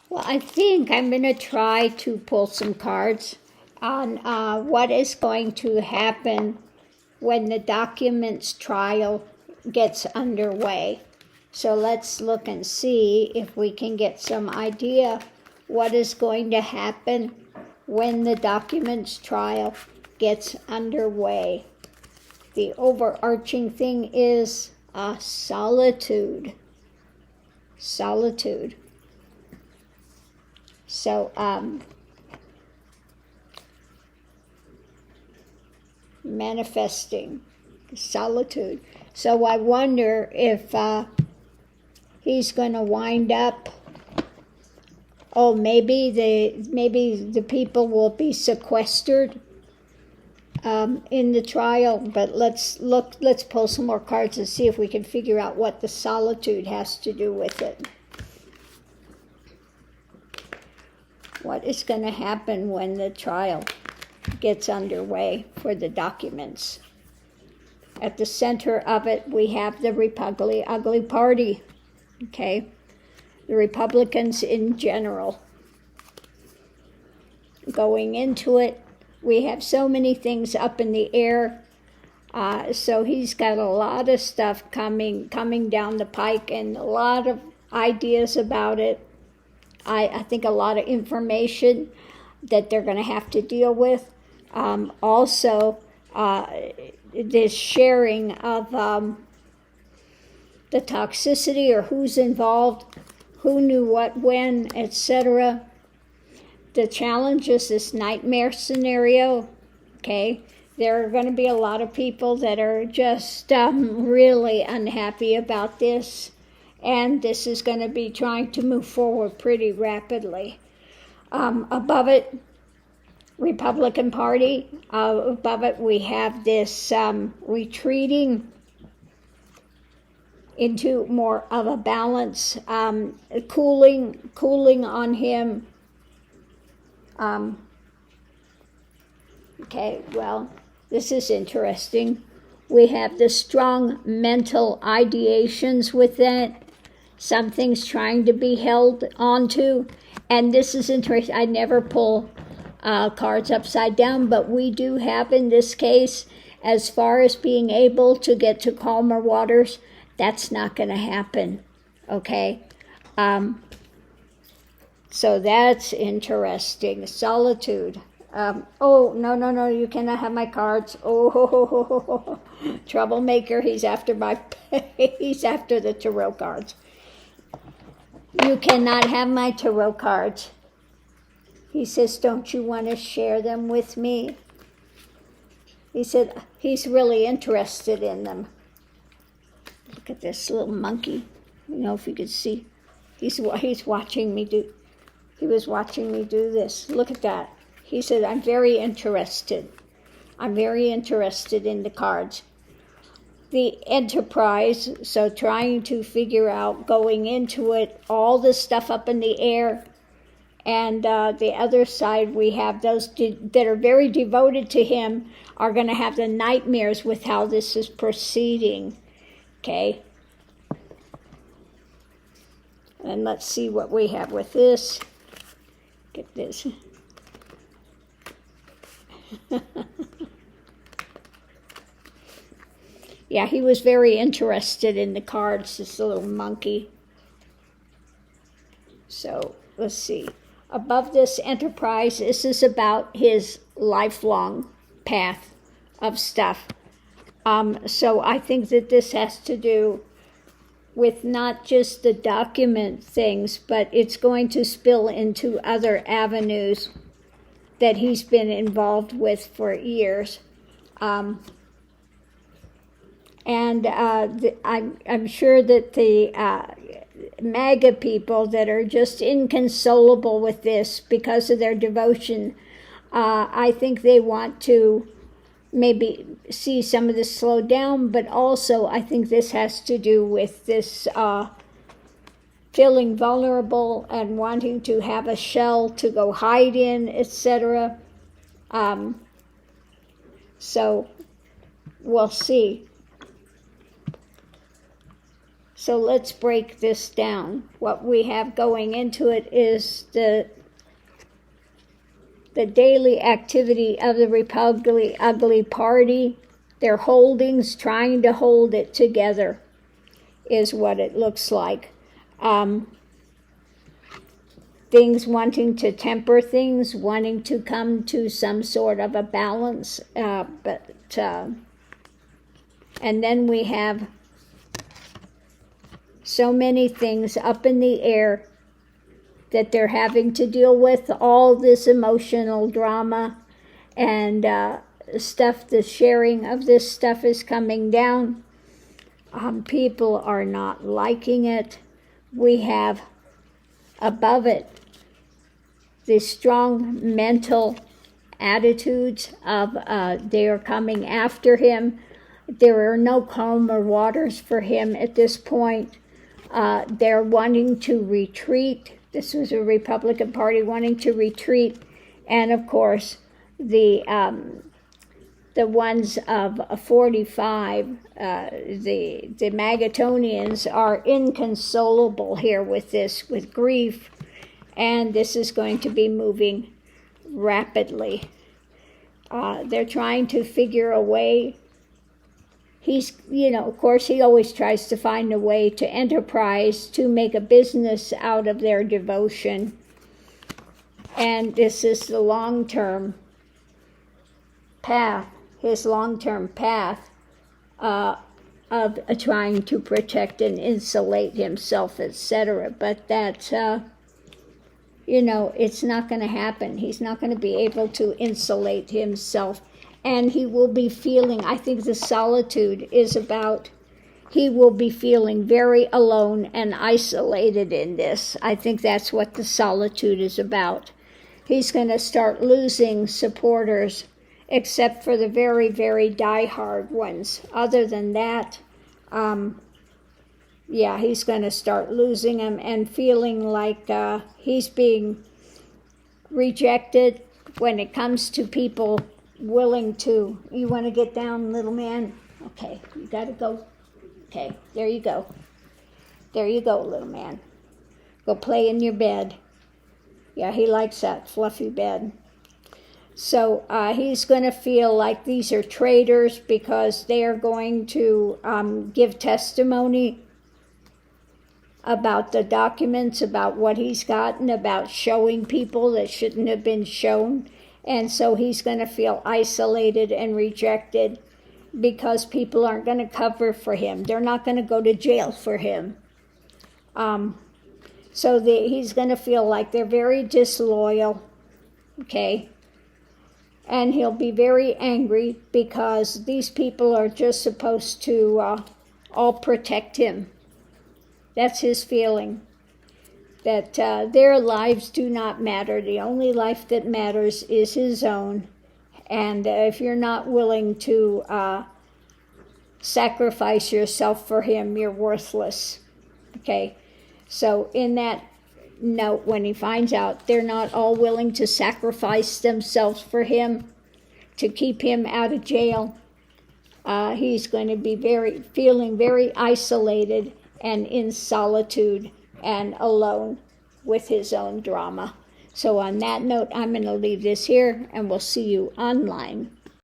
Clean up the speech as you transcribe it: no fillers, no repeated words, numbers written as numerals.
Well, I think I'm going to try to pull some cards on what is going to happen when the documents trial gets underway. So let's look and see if we can get some idea what is going to happen when the documents trial gets underway. The overarching thing is solitude. Solitude. So, manifesting solitude. So I wonder if he's going to wind up. Oh, maybe the people will be sequestered in the trial. But let's pull some more cards and see if we can figure out what the solitude has to do with it. What is going to happen when the trial gets underway for the documents? At the center of it, we have the ugly party, okay? The Republicans in general. Going into it, we have so many things up in the air. So he's got a lot of stuff coming down the pike and a lot of ideas about it. I think a lot of information that they're going to have to deal with. Also, this sharing of the toxicity or who's involved, who knew what, when, etc. The challenge is this nightmare scenario, okay? There are going to be a lot of people that are just really unhappy about this. And this is going to be trying to move forward pretty rapidly. Above it, Republican Party. Above it, we have this retreating into more of a balance, cooling on him. Okay, well, this is interesting. We have the strong mental ideations with that. Something's trying to be held onto. And this is interesting. I never pull cards upside down, but we do have in this case, as far as being able to get to calmer waters, that's not going to happen. Okay? So that's interesting. Solitude. Oh, no, you cannot have my cards. Oh, troublemaker. He's after he's after the tarot cards. You cannot have my tarot cards. He says, don't you want to share them with me? He said he's really interested in them. Look at this little monkey. You know, if you could see. He's watching me do. He was watching me do this. Look at that. He said, I'm very interested. I'm very interested in the cards. The enterprise, so trying to figure out, going into it, all the stuff up in the air. And the other side, we have those that are very devoted to him are going to have the nightmares with how this is proceeding. Okay? And let's see what we have with this. Get this. Yeah, he was very interested in the cards, this little monkey. So, let's see. Above this enterprise, this is about his lifelong path of stuff. So I think that this has to do with not just the document things, but it's going to spill into other avenues that he's been involved with for years. I'm sure that the MAGA people that are just inconsolable with this because of their devotion, I think they want to maybe see some of this slow down, but also I think this has to do with this feeling vulnerable and wanting to have a shell to go hide in, etc. So we'll see. So let's break this down. What we have going into it is the daily activity of the Republican Ugly Party, their holdings, trying to hold it together, is what it looks like. Things wanting to temper things, wanting to come to some sort of a balance, and then we have so many things up in the air that they're having to deal with, all this emotional drama and stuff. The sharing of this stuff is coming down. People are not liking it. We have above it the strong mental attitudes of they are coming after him. There are no calmer waters for him at this point. They're wanting to retreat. This was a Republican Party wanting to retreat. And of course, the ones of 45, the Magatonians, are inconsolable here with this, with grief. And this is going to be moving rapidly. They're trying to figure a way. He's, of course, he always tries to find a way to enterprise, to make a business out of their devotion. And this is the long-term path, his long-term path of trying to protect and insulate himself, etc. But that's, it's not going to happen. He's not going to be able to insulate himself. And he will be feeling, I think the solitude is about, he will be feeling very alone and isolated in this. I think that's what the solitude is about. He's going to start losing supporters, except for the very, very diehard ones. Other than that, he's going to start losing them and feeling like he's being rejected when it comes to people willing to. You want to get down, little man? Okay, you got to go. Okay, there you go. There you go, little man. Go play in your bed. Yeah, he likes that fluffy bed. So he's going to feel like these are traitors because they are going to give testimony about the documents, about what he's gotten, about showing people that shouldn't have been shown. And so he's going to feel isolated and rejected because people aren't going to cover for him. They're not going to go to jail for him. So he's going to feel like they're very disloyal, okay? And he'll be very angry because these people are just supposed to all protect him. That's his feeling. That their lives do not matter. The only life that matters is his own. And if you're not willing to sacrifice yourself for him, you're worthless. Okay? So in that note, when he finds out they're not all willing to sacrifice themselves for him to keep him out of jail, he's going to be feeling very isolated and in solitude and alone with his own drama. So on that note, I'm going to leave this here, and we'll see you online.